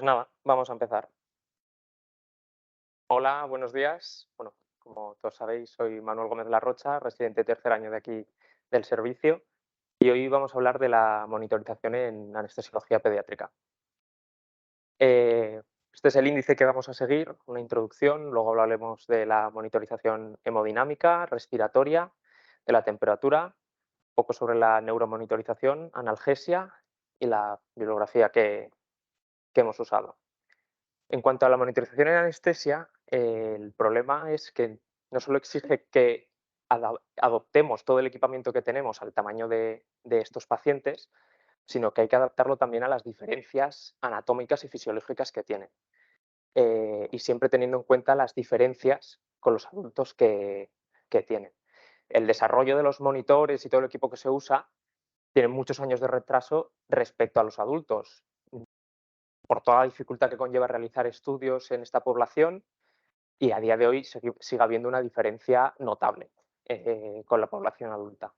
Pues nada, vamos a empezar. Hola, buenos días. Bueno, como todos sabéis, soy Manuel Gómez Larrocha, residente tercer año de aquí del servicio, y hoy vamos a hablar de la monitorización en anestesiología pediátrica. Eh, este es el índice que vamos a seguir, una introducción, luego hablaremos de la monitorización hemodinámica, respiratoria, de la temperatura, un poco sobre la neuromonitorización, analgesia y la bibliografía que hemos usado. En cuanto a la monitorización en anestesia, el problema es que no solo exige que adoptemos todo el equipamiento que tenemos al tamaño de estos pacientes, sino que hay que adaptarlo también a las diferencias anatómicas y fisiológicas que tienen. Y siempre teniendo en cuenta las diferencias con los adultos que tienen. El desarrollo de los monitores y todo el equipo que se usa tiene muchos años de retraso respecto a los adultos, por toda la dificultad que conlleva realizar estudios en esta población, y a día de hoy sigue habiendo una diferencia notable con la población adulta.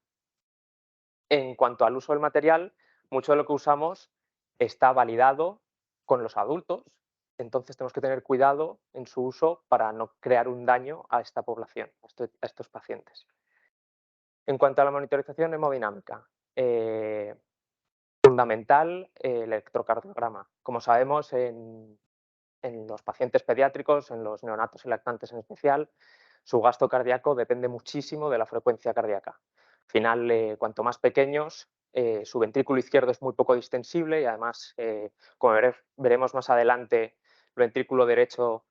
En cuanto al uso del material, mucho de lo que usamos está validado con los adultos, entonces tenemos que tener cuidado en su uso para no crear un daño a esta población, a estos pacientes. En cuanto a la monitorización hemodinámica, fundamental el electrocardiograma. Como sabemos, en los pacientes pediátricos, en los neonatos y lactantes en especial, su gasto cardíaco depende muchísimo de la frecuencia cardíaca. Al final, cuanto más pequeños, su ventrículo izquierdo es muy poco distensible y además, como veremos más adelante, el ventrículo derecho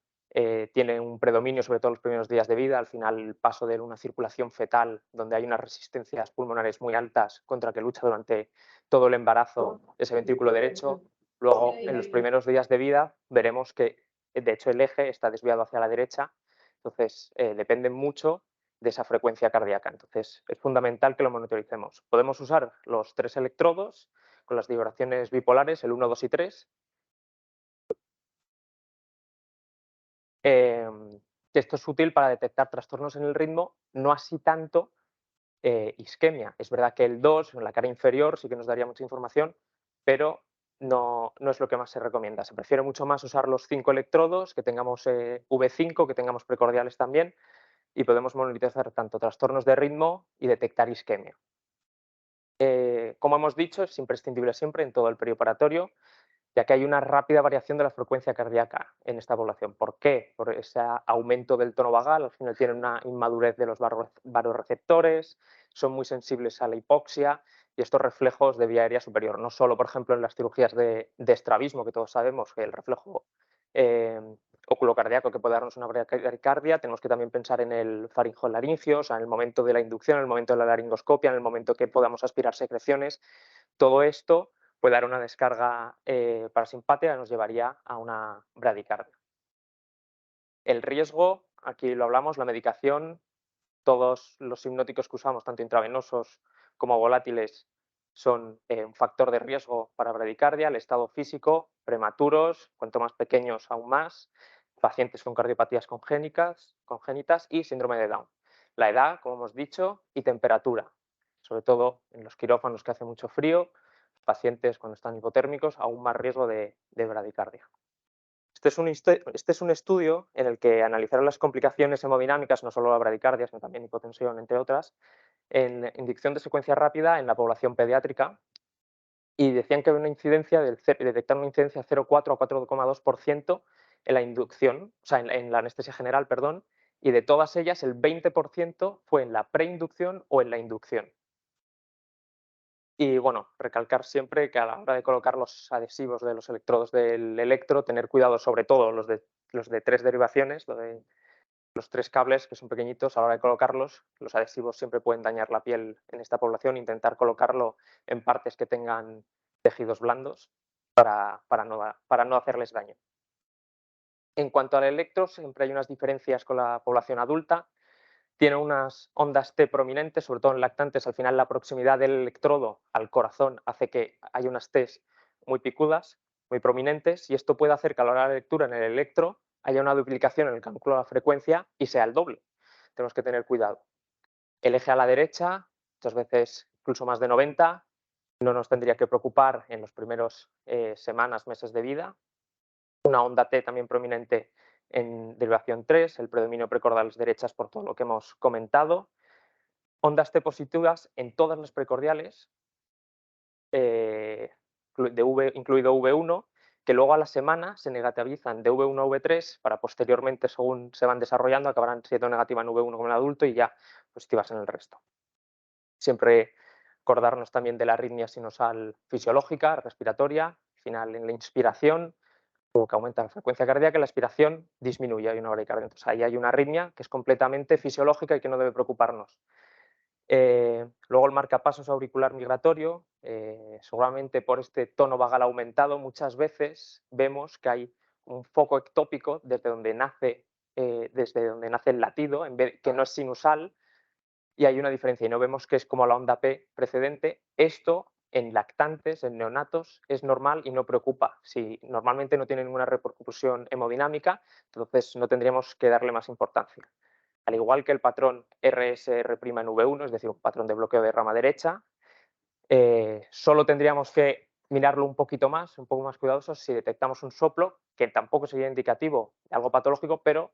tiene un predominio sobre todo los primeros días de vida. Al final, el paso de una circulación fetal, donde hay unas resistencias pulmonares muy altas contra que lucha durante todo el embarazo ese ventrículo derecho. Luego, en los primeros días de vida, veremos que, de hecho, el eje está desviado hacia la derecha, entonces depende mucho de esa frecuencia cardíaca. Entonces, es fundamental que lo monitoricemos. Podemos usar los 3 electrodos con las vibraciones bipolares, el 1, 2 y 3, que esto es útil para detectar trastornos en el ritmo, no así tanto isquemia. Es verdad que el 2 en la cara inferior sí que nos daría mucha información, pero no es lo que más se recomienda. Se prefiere mucho más usar los 5 electrodos, que tengamos V5, que tengamos precordiales también, y podemos monitorizar tanto trastornos de ritmo y detectar isquemia. Como hemos dicho, es imprescindible siempre en todo el perioperatorio, ya que hay una rápida variación de la frecuencia cardíaca en esta población. ¿Por qué? Por ese aumento del tono vagal, al final tienen una inmadurez de los varoreceptores, son muy sensibles a la hipoxia y estos reflejos de vía aérea superior, no solo, por ejemplo, en las cirugías de estrabismo, que todos sabemos que el reflejo eh, oculocardíaco que puede darnos una bradicardia, tenemos que también pensar en el faringolaringio, o sea, en el momento de la inducción, en el momento de la laringoscopia, en el momento que podamos aspirar secreciones. Todo esto puede dar una descarga parasimpática que nos llevaría a una bradicardia. El riesgo, aquí lo hablamos, la medicación, todos los hipnóticos que usamos, tanto intravenosos como volátiles, son un factor de riesgo para bradicardia, el estado físico, prematuros, cuanto más pequeños aún más, pacientes con cardiopatías congénitas y síndrome de Down. La edad, como hemos dicho, y temperatura, sobre todo en los quirófanos que hace mucho frío, pacientes cuando están hipotérmicos, aún más riesgo de bradicardia. Este es un estudio en el que analizaron las complicaciones hemodinámicas, no solo la bradicardia, sino también hipotensión, entre otras, en inducción de secuencia rápida en la población pediátrica, y decían que había una incidencia detectaron una incidencia 0,4 a 4,2% en la inducción, o sea, en la anestesia general, perdón, y de todas ellas el 20% fue en la preinducción o en la inducción. Y bueno, recalcar siempre que a la hora de colocar los adhesivos de los electrodos del electro, tener cuidado sobre todo los de 3 derivaciones, lo de los 3 cables que son pequeñitos, a la hora de colocarlos, los adhesivos siempre pueden dañar la piel en esta población, intentar colocarlo en partes que tengan tejidos blandos para no hacerles daño. En cuanto al electro, siempre hay unas diferencias con la población adulta. Tiene unas ondas T prominentes, sobre todo en lactantes. Al final, la proximidad del electrodo al corazón hace que haya unas Ts muy picudas, muy prominentes, y esto puede hacer que a la hora de la lectura en el electro haya una duplicación en el cálculo de la frecuencia y sea el doble. Tenemos que tener cuidado. El eje a la derecha, muchas veces incluso más de 90, no nos tendría que preocupar en los primeros semanas, meses de vida. una onda T también prominente en derivación 3, el predominio precordiales derechas por todo lo que hemos comentado, ondas T positivas en todas las precordiales, incluido V1, que luego a la semana se negativizan de V1 a V3 para posteriormente, según se van desarrollando, acabarán siendo negativas en V1 como en el adulto y ya positivas en el resto. Siempre acordarnos también de la arritmia sinusal fisiológica, respiratoria, al final en la inspiración, que aumenta la frecuencia cardíaca, la expiración disminuye, hay una bradicardia. Entonces ahí hay una arritmia que es completamente fisiológica y que no debe preocuparnos. Luego el marcapasos auricular migratorio, seguramente por este tono vagal aumentado, muchas veces vemos que hay un foco ectópico desde donde nace el latido, que no es sinusal, y hay una diferencia, y no vemos que es como la onda P precedente. Esto en lactantes, en neonatos, es normal y no preocupa. Si normalmente no tiene ninguna repercusión hemodinámica, entonces no tendríamos que darle más importancia. Al igual que el patrón RSR' en V1, es decir, un patrón de bloqueo de rama derecha, solo tendríamos que mirarlo un poquito más, un poco más cuidadosos, si detectamos un soplo, que tampoco sería indicativo de algo patológico, pero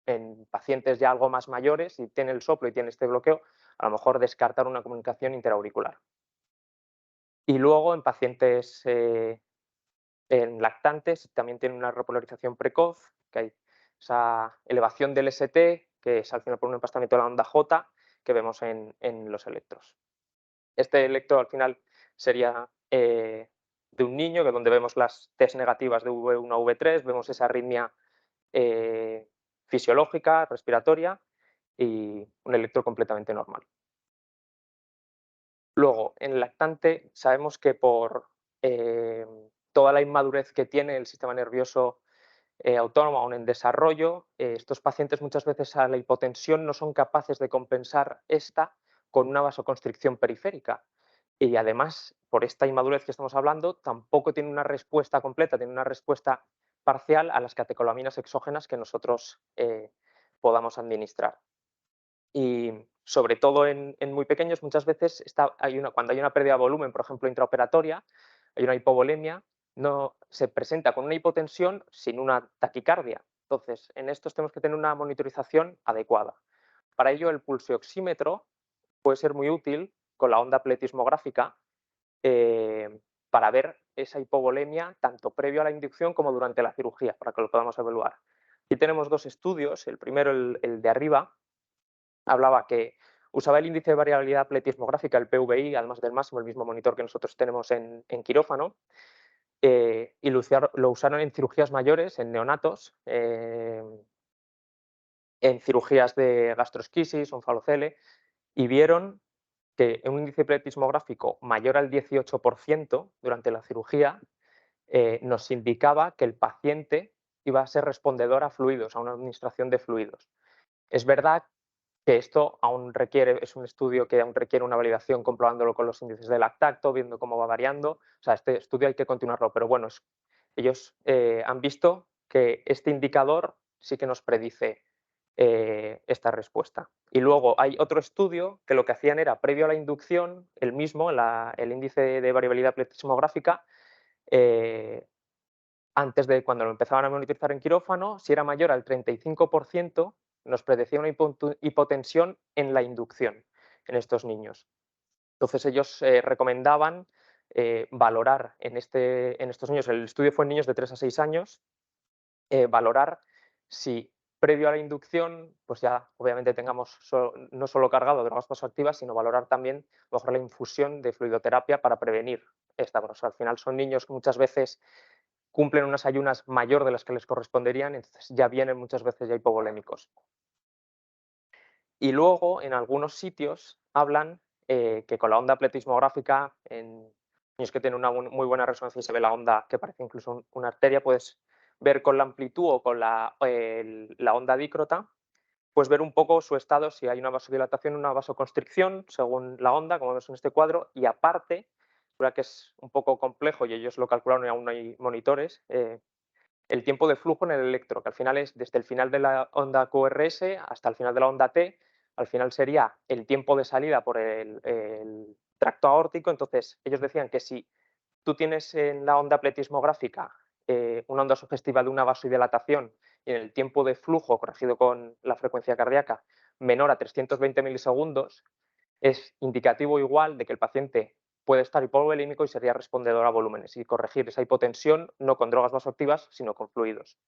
en pacientes ya algo más mayores, si tiene el soplo y tiene este bloqueo, a lo mejor descartar una comunicación interauricular. Y luego en pacientes en lactantes también tiene una repolarización precoz, que hay esa elevación del ST, que es al final por un empastamiento de la onda J, que vemos en los electros. Este electro al final sería de un niño, que donde vemos las Ts negativas de V1 a V3, vemos esa arritmia fisiológica, respiratoria, y un electro completamente normal. Luego, en el lactante sabemos que por toda la inmadurez que tiene el sistema nervioso autónomo aún en desarrollo, estos pacientes muchas veces a la hipotensión no son capaces de compensar esta con una vasoconstricción periférica. Y además, por esta inmadurez que estamos hablando, tampoco tiene una respuesta completa, tiene una respuesta parcial a las catecolaminas exógenas que nosotros podamos administrar. Y sobre todo en muy pequeños, muchas veces cuando hay una pérdida de volumen, por ejemplo, intraoperatoria, hay una hipovolemia, no, se presenta con una hipotensión sin una taquicardia. Entonces, en estos tenemos que tener una monitorización adecuada. Para ello, el pulsioxímetro puede ser muy útil con la onda pletismográfica para ver esa hipovolemia tanto previo a la inducción como durante la cirugía, para que lo podamos evaluar. Aquí tenemos dos estudios. El primero, el de arriba, hablaba que usaba el índice de variabilidad pletismográfica, el PVI, además del máximo, el mismo monitor que nosotros tenemos en quirófano, y lo usaron en cirugías mayores, en neonatos, en cirugías de gastroesquisis o enfalocele, y vieron que un índice pletismográfico mayor al 18% durante la cirugía nos indicaba que el paciente iba a ser respondedor a fluidos, a una administración de fluidos. Es verdad que esto es un estudio que aún requiere una validación comprobándolo con los índices de lactato, viendo cómo va variando. O sea, este estudio hay que continuarlo, pero bueno, ellos han visto que este indicador sí que nos predice esta respuesta. Y luego hay otro estudio que lo que hacían era, previo a la inducción, el mismo, el índice de variabilidad pletismográfica, antes de cuando lo empezaban a monitorizar en quirófano, si era mayor al 35%, nos predecía una hipotensión en la inducción en estos niños. Entonces ellos recomendaban valorar en estos niños, el estudio fue en niños de 3 a 6 años, valorar si previo a la inducción, pues ya obviamente tengamos no solo cargado drogas vasoactivas, sino valorar también a lo mejor la infusión de fluidoterapia para prevenir esta. O sea, al final son niños que muchas veces cumplen unas ayunas mayor de las que les corresponderían, entonces ya vienen muchas veces ya hipovolémicos. Y luego, en algunos sitios, hablan que con la onda pletismográfica, en niños que tienen una muy buena resonancia y se ve la onda que parece incluso una arteria, puedes ver con la amplitud o con la onda dícrota, pues ver un poco su estado, si hay una vasodilatación o una vasoconstricción, según la onda, como vemos en este cuadro, y aparte, que es un poco complejo y ellos lo calcularon y aún no hay monitores, el tiempo de flujo en el electro, que al final es desde el final de la onda QRS hasta el final de la onda T, al final sería el tiempo de salida por el tracto aórtico. Entonces, ellos decían que si tú tienes en la onda pletismográfica una onda sugestiva de una vasodilatación y en el tiempo de flujo corregido con la frecuencia cardíaca menor a 320 milisegundos, es indicativo igual de que el paciente puede estar hipovolémico y sería respondedor a volúmenes y corregir esa hipotensión no con drogas vasoactivas, sino con fluidos.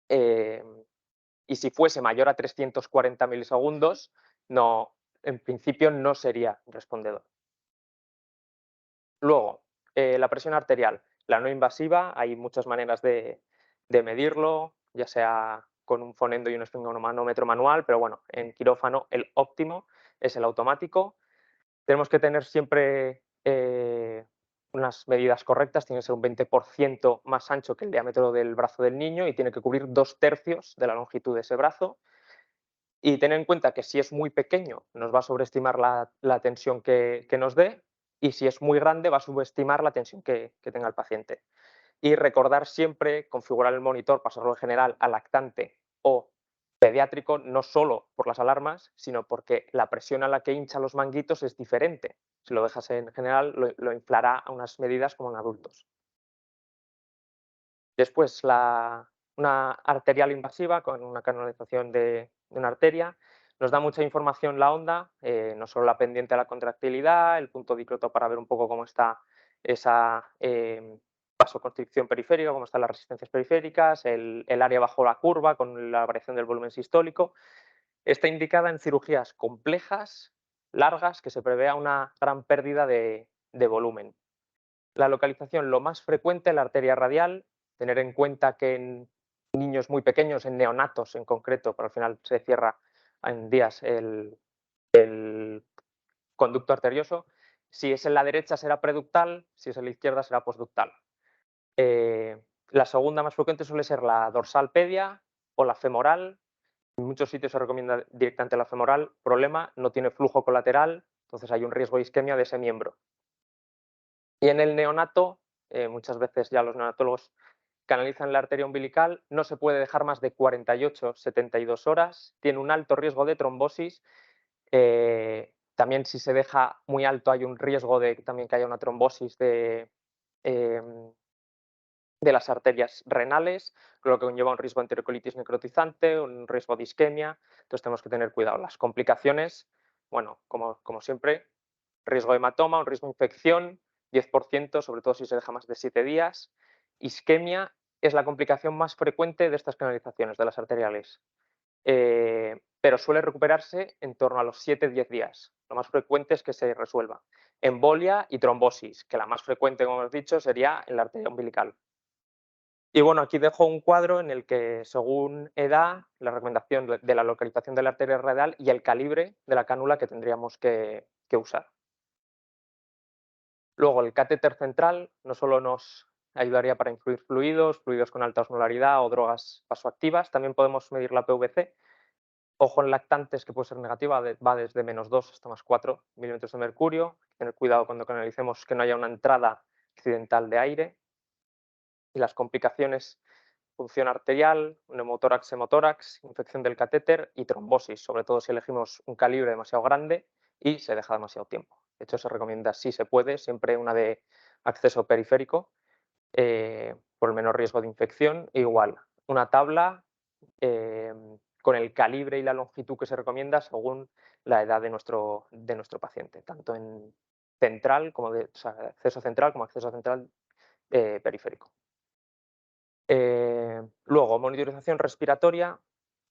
Y si fuese mayor a 340 milisegundos, no, en principio no sería respondedor. Luego, la presión arterial, la no invasiva, hay muchas maneras de medirlo, ya sea con un fonendo y un esfigmomanómetro manual, pero bueno, en quirófano el óptimo es el automático. Tenemos que tener siempre unas medidas correctas, tiene que ser un 20% más ancho que el diámetro del brazo del niño y tiene que cubrir 2/3 de la longitud de ese brazo. Y tener en cuenta que si es muy pequeño nos va a sobreestimar la tensión que nos dé y si es muy grande va a subestimar la tensión que tenga el paciente. Y recordar siempre configurar el monitor, pasarlo en general a lactante o pediátrico, no solo por las alarmas, sino porque la presión a la que hincha los manguitos es diferente. Si lo dejas en general, lo inflará a unas medidas como en adultos. Después, una arterial invasiva con una canalización de una arteria. Nos da mucha información la onda, no solo la pendiente a la contractilidad, el punto dicroto para ver un poco cómo está esa vasoconstricción periférica, cómo están las resistencias periféricas, el área bajo la curva con la variación del volumen sistólico. Está indicada en cirugías complejas, largas, que se prevea una gran pérdida de volumen. La localización, lo más frecuente, la arteria radial, tener en cuenta que en niños muy pequeños, en neonatos en concreto, pero al final se cierra en días el conducto arterioso. Si es en la derecha será preductal, si es en la izquierda será postductal. La segunda más frecuente suele ser la dorsal pedia o la femoral. En muchos sitios se recomienda directamente la femoral. Problema, no tiene flujo colateral, entonces hay un riesgo de isquemia de ese miembro. Y en el neonato, muchas veces ya los neonatólogos canalizan la arteria umbilical, no se puede dejar más de 48-72 horas, tiene un alto riesgo de trombosis. También si se deja muy alto hay un riesgo de también que haya una trombosis em, de las arterias renales, lo que conlleva un riesgo de enterocolitis necrotizante, un riesgo de isquemia. Entonces tenemos que tener cuidado. Las complicaciones, bueno, como siempre, riesgo de hematoma, un riesgo de infección, 10%, sobre todo si se deja más de 7 días. Isquemia es la complicación más frecuente de estas canalizaciones, de las arteriales, pero suele recuperarse en torno a los 7-10 días. Lo más frecuente es que se resuelva. Embolia y trombosis, que la más frecuente, como hemos dicho, sería en la arteria umbilical. Y bueno, aquí dejo un cuadro en el que, según edad, la recomendación de la localización de la arteria radial y el calibre de la cánula que tendríamos que usar. Luego, el catéter central no solo nos ayudaría para incluir fluidos, fluidos con alta osmolaridad o drogas vasoactivas, también podemos medir la PVC. Ojo en lactantes, que puede ser negativa, va desde -2 hasta +4 milímetros de mercurio. Hay que tener cuidado cuando canalicemos que no haya una entrada accidental de aire. Y las complicaciones, función arterial, neumotórax, hemotórax, infección del catéter y trombosis, sobre todo si elegimos un calibre demasiado grande y se deja demasiado tiempo. De hecho, se recomienda, si se puede, siempre una de acceso periférico por el menor riesgo de infección. E igual, una tabla con el calibre y la longitud que se recomienda según la edad de nuestro paciente, tanto en central como acceso central como acceso central periférico. Luego, monitorización respiratoria,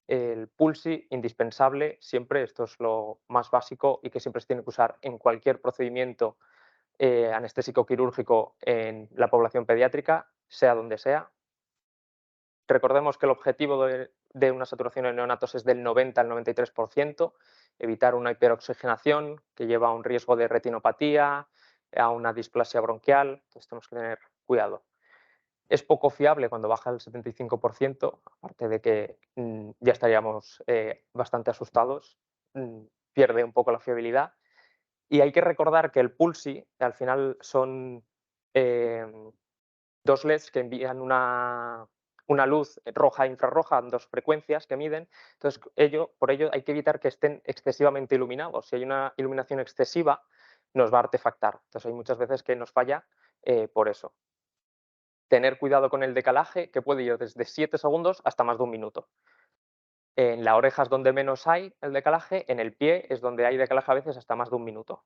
el PULSI, indispensable siempre, esto es lo más básico y que siempre se tiene que usar en cualquier procedimiento anestésico quirúrgico en la población pediátrica, sea donde sea. Recordemos que el objetivo de una saturación en neonatos es del 90 al 93%, evitar una hiperoxigenación que lleva a un riesgo de retinopatía, a una displasia bronquial, entonces tenemos que tener cuidado. Es poco fiable cuando baja el 75%, aparte de que ya estaríamos bastante asustados, pierde un poco la fiabilidad. Y hay que recordar que el PULSI al final son dos LEDs que envían una luz roja e infrarroja, dos frecuencias que miden. Entonces, por ello hay que evitar que estén excesivamente iluminados. Si hay una iluminación excesiva, nos va a artefactar. Entonces, hay muchas veces que nos falla por eso. Tener cuidado con el decalaje, que puede ir desde 7 segundos hasta más de un minuto. En la oreja es donde menos hay el decalaje, en el pie es donde hay decalaje a veces hasta más de un minuto.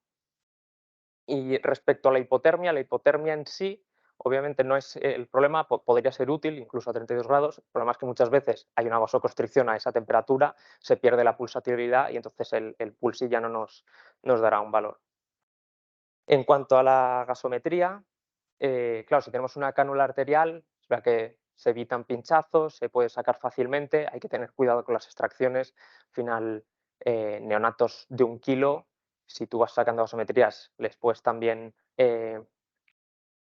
Y respecto a la hipotermia en sí, obviamente no es el problema, podría ser útil incluso a 32 grados. El problema es que muchas veces hay una vasoconstricción a esa temperatura, se pierde la pulsatilidad y entonces el pulsi ya no nos dará un valor. En cuanto a la gasometría, claro, si tenemos una cánula arterial, es verdad que se evitan pinchazos, se puede sacar fácilmente, hay que tener cuidado con las extracciones. Al final, neonatos de 1 kilo, si tú vas sacando gasometrías, les puedes también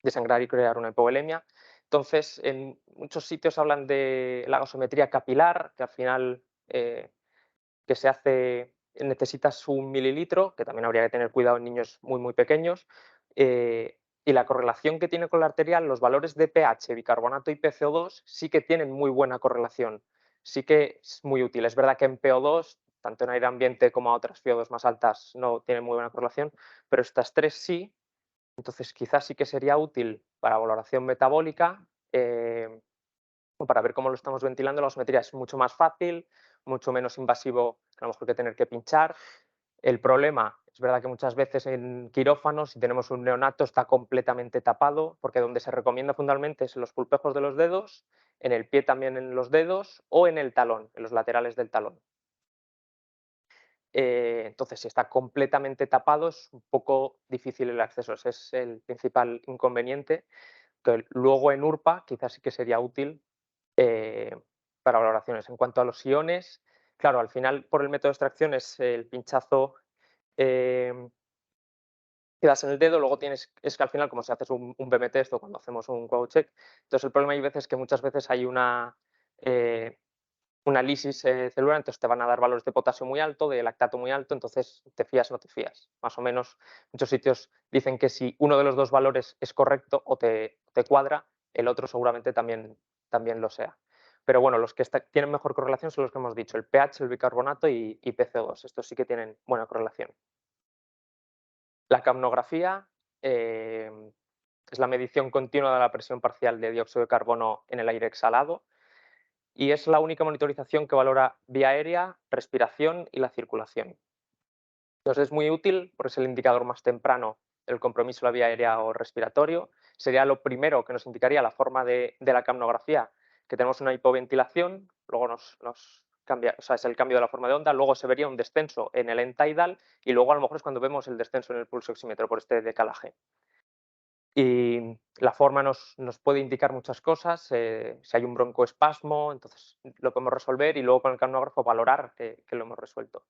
desangrar y crear una hipovolemia. Entonces, en muchos sitios hablan de la gasometría capilar, que al final que se hace, necesitas 1 mililitro, que también habría que tener cuidado en niños muy, muy pequeños. Y la correlación que tiene con la arterial, los valores de pH, bicarbonato y PCO2 sí que tienen muy buena correlación. Sí que es muy útil. Es verdad que en PO2, tanto en aire ambiente como a otras PO2 más altas, no tienen muy buena correlación, pero estas tres sí. Entonces, quizás sí que sería útil para valoración metabólica, o para ver cómo lo estamos ventilando. La oximetría es mucho más fácil, mucho menos invasivo que a lo mejor que tener que pinchar. El problema es verdad que muchas veces en quirófanos, si tenemos un neonato, está completamente tapado, porque donde se recomienda fundamentalmente es en los pulpejos de los dedos, en el pie también en los dedos o en el talón, en los laterales del talón. Entonces, si está completamente tapado, es un poco difícil el acceso. Ese es el principal inconveniente. Que luego en URPA quizás sí que sería útil eh, para valoraciones. En cuanto a los iones, claro, al final por el método de extracción es el pinchazo eh, que das en el dedo, luego tienes, es que al final como si haces un BM test o cuando hacemos un wow check, entonces el problema hay veces que muchas veces hay una lisis celular, entonces te van a dar valores de potasio muy alto, de lactato muy alto, entonces te fías o no te fías. Más o menos, muchos sitios dicen que si uno de los dos valores es correcto o te cuadra, el otro seguramente también lo sea. Pero bueno, los que tienen mejor correlación son los que hemos dicho, el pH, el bicarbonato y PCO2. Estos sí que tienen buena correlación. La capnografía es la medición continua de la presión parcial de dióxido de carbono en el aire exhalado y es la única monitorización que valora vía aérea, respiración y la circulación. Entonces es muy útil porque es el indicador más temprano del compromiso de la vía aérea o respiratorio. Sería lo primero que nos indicaría la forma de la capnografía, que tenemos una hipoventilación, luego nos cambia, o sea, es el cambio de la forma de onda, luego se vería un descenso en el end-tidal y luego a lo mejor es cuando vemos el descenso en el pulso oxímetro por este decalaje. Y la forma nos puede indicar muchas cosas, si hay un broncoespasmo, entonces lo podemos resolver y luego con el capnógrafo valorar que lo hemos resuelto.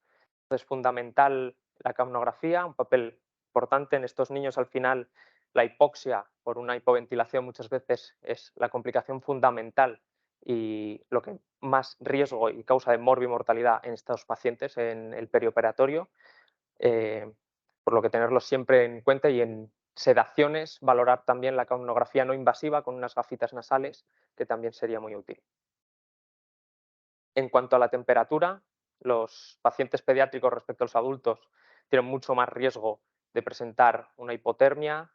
Es fundamental la capnografía, un papel importante en estos niños. Al final, la hipoxia por una hipoventilación muchas veces es la complicación fundamental y lo que más riesgo y causa de morbimortalidad en estos pacientes en el perioperatorio. eh, por lo que tenerlo siempre en cuenta y en sedaciones, valorar también la capnografía no invasiva con unas gafitas nasales, que también sería muy útil. En cuanto a la temperatura, los pacientes pediátricos respecto a los adultos tienen mucho más riesgo de presentar una hipotermia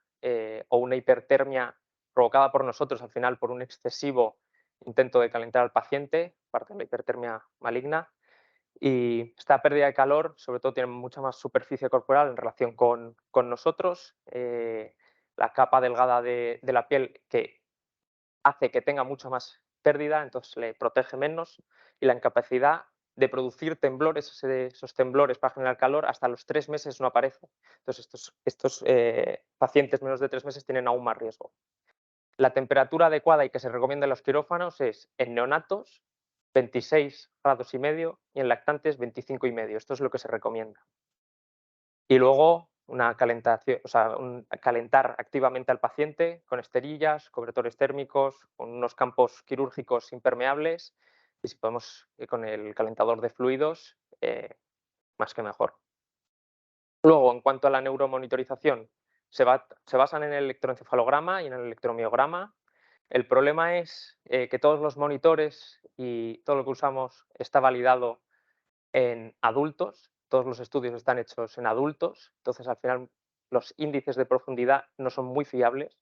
o una hipertermia provocada por nosotros al final por un excesivo intento de calentar al paciente, parte de la hipertermia maligna. Y esta pérdida de calor, sobre todo, tiene mucha más superficie corporal en relación con nosotros. La capa delgada de la piel que hace que tenga mucha más pérdida, entonces le protege menos. Y la incapacidad de producir temblores, esos temblores para generar calor, hasta los 3 meses no aparece. Entonces, estos pacientes menos de 3 meses tienen aún más riesgo. La temperatura adecuada y que se recomienda en los quirófanos es en neonatos 26 grados y medio y en lactantes 25 y medio. Esto es lo que se recomienda. Y luego una calentación, o sea, calentar activamente al paciente con esterillas, cobertores térmicos, con unos campos quirúrgicos impermeables y si podemos con el calentador de fluidos, más que mejor. Luego, en cuanto a la neuromonitorización, se basan en el electroencefalograma y en el electromiograma. El problema es que todos los monitores y todo lo que usamos está validado en adultos, todos los estudios están hechos en adultos, entonces al final los índices de profundidad no son muy fiables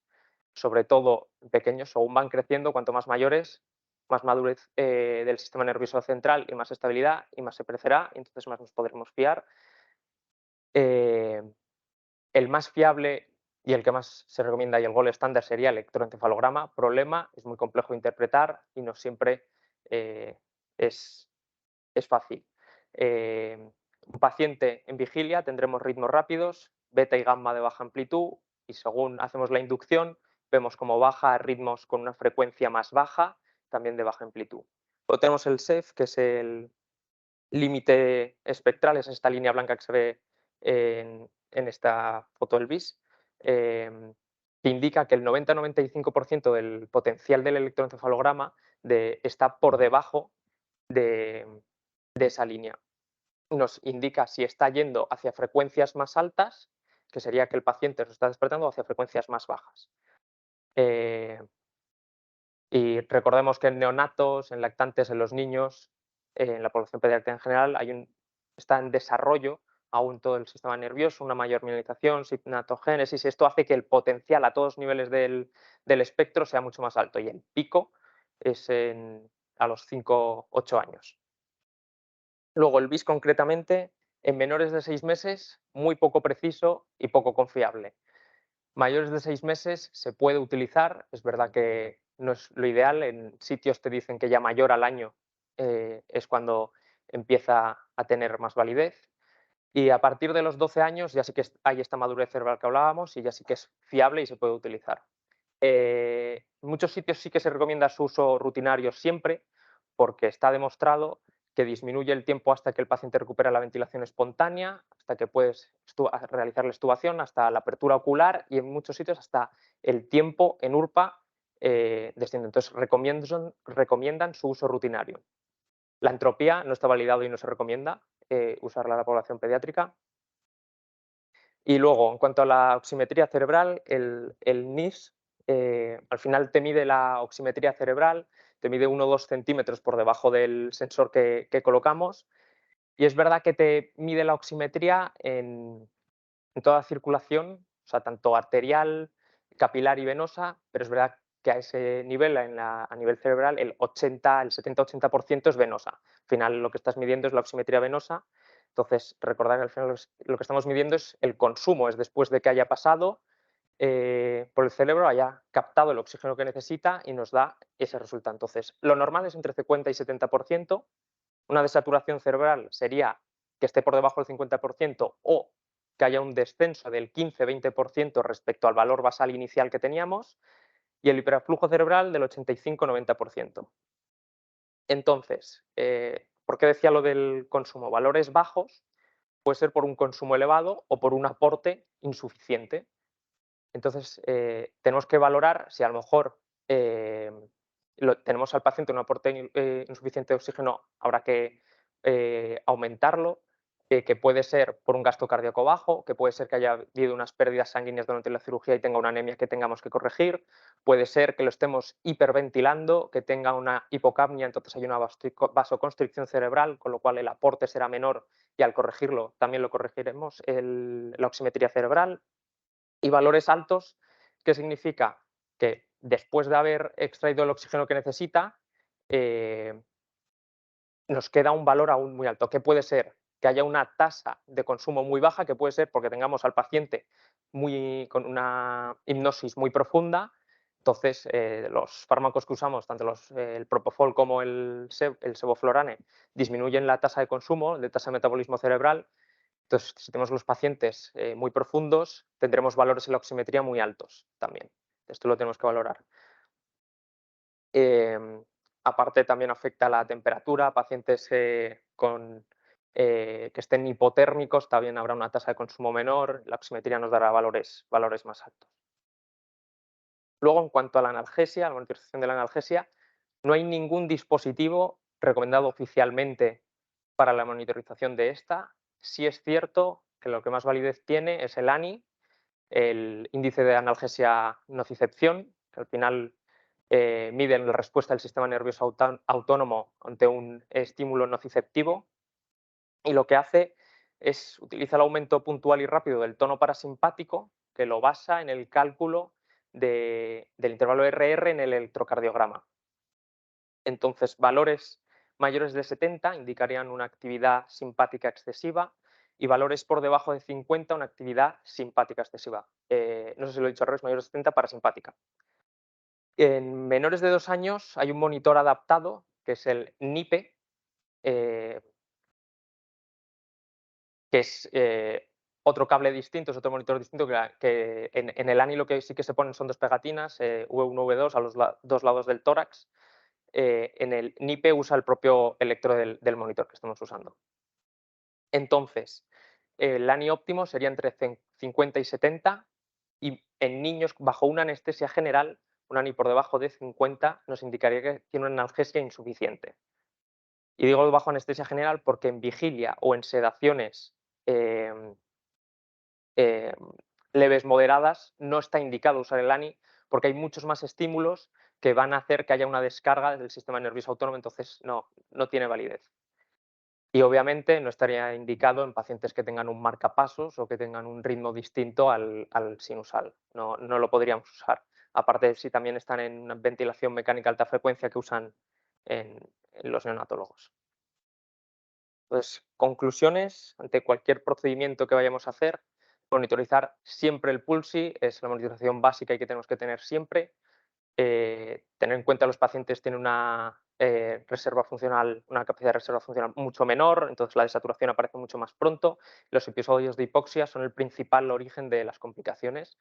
sobre todo pequeños, según van creciendo, cuanto más mayores, más madurez del sistema nervioso central y más estabilidad y más se crecerá, y entonces más nos podremos fiar. Eh, el más fiable y el que más se recomienda y el gol estándar sería el electroencefalograma. Problema, es muy complejo de interpretar y no siempre eh, es, es fácil. Un paciente en vigilia tendremos ritmos rápidos, beta y gamma de baja amplitud, y según hacemos la inducción, vemos cómo baja a ritmos con una frecuencia más baja, también de baja amplitud. Luego tenemos el SEF, que es el límite espectral, es esta línea blanca que se ve en esta foto del BIS, que indica que el 90-95% del potencial del electroencefalograma está por debajo de esa línea. Nos indica si está yendo hacia frecuencias más altas, que sería que el paciente se está despertando, hacia frecuencias más bajas. Y recordemos que en neonatos, en lactantes, en los niños, en la población pediátrica en general, está en desarrollo aún todo el sistema nervioso, una mayor mielinización, sinaptogénesis, y esto hace que el potencial a todos los niveles del espectro sea mucho más alto, y el pico es a los 5-8 años. Luego el BIS concretamente, en menores de 6 meses, muy poco preciso y poco confiable. Mayores de 6 meses se puede utilizar, es verdad que no es lo ideal, en sitios te dicen que ya mayor al año es cuando empieza a tener más validez. Y a partir de los 12 años ya sí que hay esta madurez cerebral que hablábamos y ya sí que es fiable y se puede utilizar. En muchos sitios sí que se recomienda su uso rutinario siempre, porque está demostrado que disminuye el tiempo hasta que el paciente recupera la ventilación espontánea, hasta que puedes realizar la extubación, hasta la apertura ocular y en muchos sitios hasta el tiempo en URPA desciende. Entonces recomiendan su uso rutinario. La entropía no está validado y no se recomienda usarla en la población pediátrica. Y luego, en cuanto a la oximetría cerebral, el NIS al final te mide la oximetría cerebral, te mide 1 o 2 centímetros por debajo del sensor que colocamos. Y es verdad que te mide la oximetría en toda circulación, o sea, tanto arterial, capilar y venosa, pero es verdad que a ese nivel, a nivel cerebral, el 70-80% es venosa. Al final lo que estás midiendo es la oximetría venosa. Entonces, recordar que al final lo que estamos midiendo es el consumo, es después de que haya pasado por el cerebro, haya captado el oxígeno que necesita y nos da ese resultado. Entonces, lo normal es entre 50 y 70%. Una desaturación cerebral sería que esté por debajo del 50% o que haya un descenso del 15-20% respecto al valor basal inicial que teníamos, y el hiperflujo cerebral del 85-90%. Entonces, ¿por qué decía lo del consumo? Valores bajos puede ser por un consumo elevado o por un aporte insuficiente. Entonces, tenemos que valorar si a lo mejor tenemos al paciente un aporte insuficiente de oxígeno, habrá que aumentarlo, que puede ser por un gasto cardíaco bajo, que puede ser que haya habido unas pérdidas sanguíneas durante la cirugía y tenga una anemia que tengamos que corregir, puede ser que lo estemos hiperventilando, que tenga una hipocapnia, entonces hay una vasoconstricción cerebral, con lo cual el aporte será menor y al corregirlo también lo corregiremos la oximetría cerebral. Y valores altos, ¿qué significa? Que después de haber extraído el oxígeno que necesita, nos queda un valor aún muy alto. ¿Qué puede ser? Que haya una tasa de consumo muy baja, que puede ser porque tengamos al paciente con una hipnosis muy profunda. Entonces, los fármacos que usamos, tanto el propofol como el sevoflurane, disminuyen la tasa de consumo, de tasa de metabolismo cerebral. Entonces, si tenemos los pacientes muy profundos, tendremos valores en la oximetría muy altos también. Esto lo tenemos que valorar. Aparte, también afecta la temperatura. Pacientes que estén hipotérmicos también habrá una tasa de consumo menor. La oximetría nos dará valores más altos. Luego, en cuanto a la analgesia, la monitorización de la analgesia, no hay ningún dispositivo recomendado oficialmente para la monitorización de esta. Sí es cierto que lo que más validez tiene es el ANI, el índice de analgesia nocicepción, que al final mide la respuesta del sistema nervioso autónomo ante un estímulo nociceptivo, y lo que hace utiliza el aumento puntual y rápido del tono parasimpático, que lo basa en el cálculo del intervalo RR en el electrocardiograma. Entonces, valores mayores de 70 indicarían una actividad simpática excesiva y valores por debajo de 50 una actividad simpática excesiva. No sé si lo he dicho al revés, mayores de 70 parasimpática. En menores de 2 años hay un monitor adaptado, que es el NIPE, eh, que es otro cable distinto, es otro monitor distinto que en el ANI lo que sí que se ponen son dos pegatinas, V1, V2 a los dos lados del tórax. En el NIPE usa el propio electro del monitor que estamos usando. Entonces, el ANI óptimo sería entre 50 y 70 y en niños bajo una anestesia general, un ANI por debajo de 50 nos indicaría que tiene una analgesia insuficiente. Y digo bajo anestesia general porque en vigilia o en sedaciones em, em, leves moderadas no está indicado usar el ANI porque hay muchos más estímulos que van a hacer que haya una descarga del sistema nervioso autónomo, entonces no tiene validez. Y obviamente no estaría indicado en pacientes que tengan un marcapasos o que tengan un ritmo distinto al sinusal. No lo podríamos usar. Aparte, si también están en una ventilación mecánica alta frecuencia que usan en los neonatólogos. Entonces, conclusiones ante cualquier procedimiento que vayamos a hacer, monitorizar siempre el PULSI, es la monitorización básica y que tenemos que tener siempre. Tener en cuenta los pacientes tienen una reserva funcional, una capacidad de reserva funcional mucho menor, entonces la desaturación aparece mucho más pronto. Los episodios de hipoxia son el principal origen de las complicaciones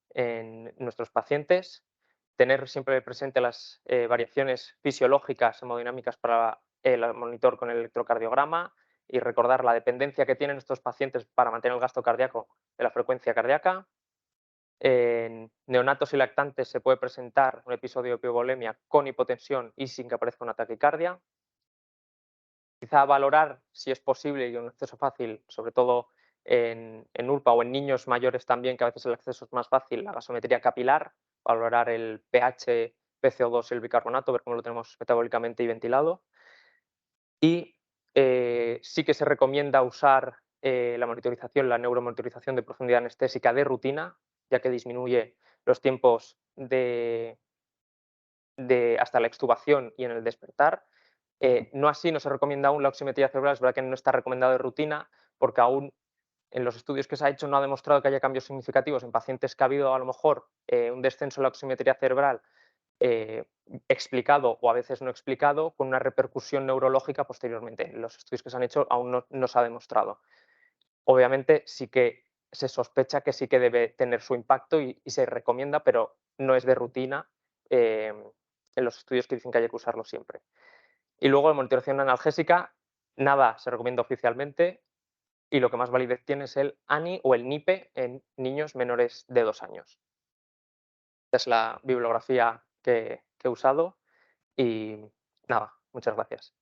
en nuestros pacientes. Tener siempre presente las variaciones fisiológicas hemodinámicas para el monitor con el electrocardiograma y recordar la dependencia que tienen estos pacientes para mantener el gasto cardíaco de la frecuencia cardíaca. En neonatos y lactantes se puede presentar un episodio de hipovolemia con hipotensión y sin que aparezca una taquicardia. Quizá valorar si es posible y un acceso fácil, sobre todo en ULPA o en niños mayores también, que a veces el acceso es más fácil, la gasometría capilar, valorar el pH, PCO2 y el bicarbonato, ver cómo lo tenemos metabólicamente y ventilado. Y sí que se recomienda usar la monitorización, la neuromonitorización de profundidad anestésica de rutina, ya que disminuye los tiempos hasta la extubación y en el despertar. No así, no se recomienda aún la oximetría cerebral, es verdad que no está recomendado de rutina, porque aún en los estudios que se ha hecho no ha demostrado que haya cambios significativos en pacientes que ha habido a lo mejor un descenso en la oximetría cerebral eh, explicado o a veces no explicado, con una repercusión neurológica posteriormente. En los estudios que se han hecho aún no se ha demostrado. Obviamente sí que se sospecha que sí que debe tener su impacto y se recomienda, pero no es de rutina en los estudios que dicen que hay que usarlo siempre. Y luego la monitorización analgésica, nada se recomienda oficialmente y lo que más validez tiene es el ANI o el NIPE en niños menores de 2 años. Esta es la bibliografía que he usado y nada, muchas gracias.